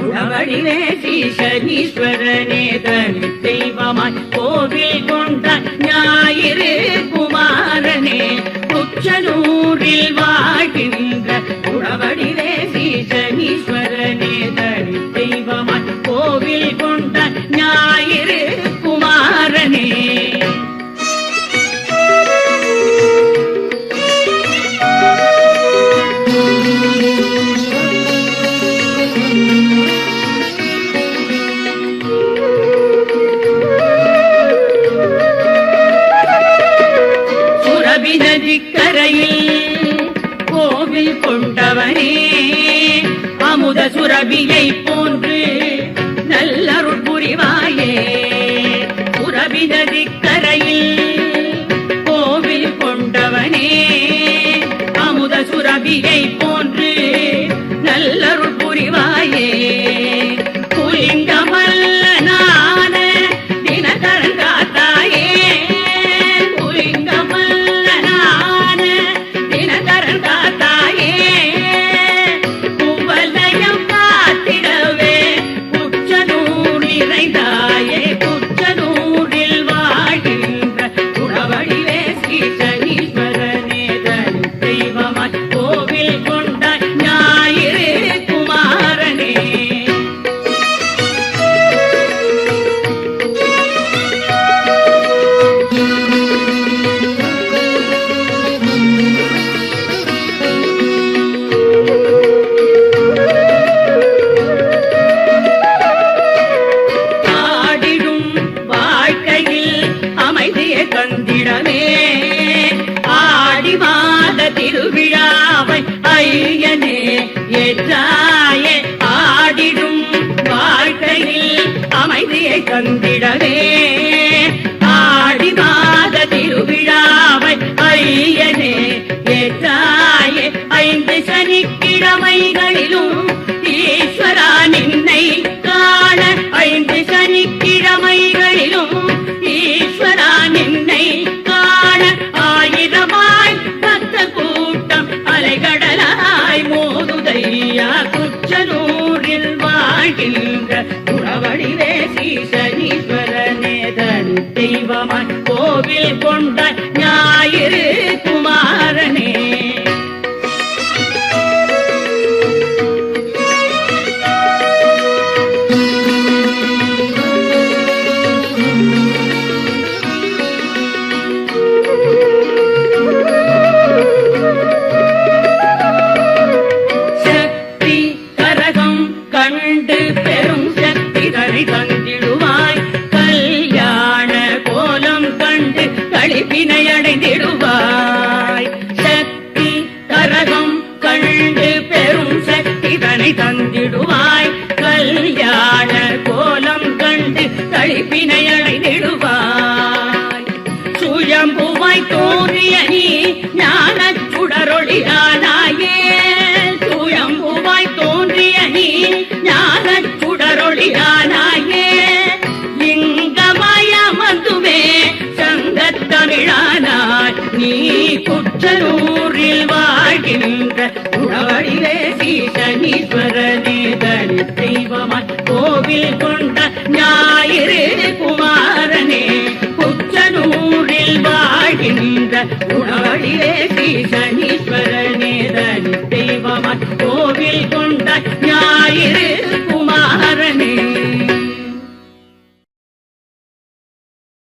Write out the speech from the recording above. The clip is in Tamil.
உணவடிவே ஸ்ரீசனீஸ்வரனே தனி தெய்வமாய் கோவில் கொண்ட ஞாயிறு குமாரனே குச்சனூரில் வாழ்கின்ற உணவடிவே ஸ்ரீசனீஸ்வரனே தனி தெய்வமாய் கோவில் கொண்ட ஞாயிறு குமாரனே நதிக்கரையில் கோவில் கொண்டவனே அமுத சுரபியை போன்று நல்லருள் புரிவாயே சுரபி நதிக்கரையில் கோவில் கொண்டவனே அமுத சுரபியை போன்று நல்லருள் புரிவாயே புலிங்கமல்ல நான தினகரங்காத்தாயே திருவிழாவை ஐயனே ஏற்றாயே ஆடிடும் வாழ்க்கையில் அமைதியை தந்திடவே ஆடி மாத திருவிழாவை ஐயனே ஏற்றாயே 5 சனிக்கிழமைகளிலும் ஈஸ்வரா நின்னை காண 5 சனிக்கிழமைகளிலும் ஈஸ்வரா நின்னை காண ஆயிரமாய் கூட்டம் அலைகடலாய் மோதுதையா குச்சனூரில் வாழ்கின்ற உணவடிவே ஸ்ரீசனீஸ்வரனே தனி தெய்வமாய் கோவில் கொண்ட ஞாயிறு குமாரனே கண்டு பெரும் சக்திதனை தந்திடுவாய் கல்யாண கோலம் கண்டு களிப்பினை அடைந்திடுவாய் சக்தி கரகம் கண்டு பெரும் சக்திதனை தந்திடுவாய் கல்யாண கோலம் கண்டு களிப்பினை அடைந்திடுவாய் சுயம்புவாய் தோன்றிய நீ ஞானச் சுடரொளியானாயே சுயம்புவாய் தோன்றிய நீ ஞானச் சுடரொளியானாயே லிங்கமயமந்துமே சங்கத்தமிழானாய் நீ குச்சனூரில் வாழ்கின்ற உணவடிவே ஸ்ரீசனீஸ்வரனே தனி தெய்வமாய் கோவில் கொண்ட ஞாயிறு குமாரனே குச்சனூரில் வாழ்கின்ற உணவடிவே ஸ்ரீசனீஸ்வரனே தனி தெய்வமாய் கோவில் கொண்ட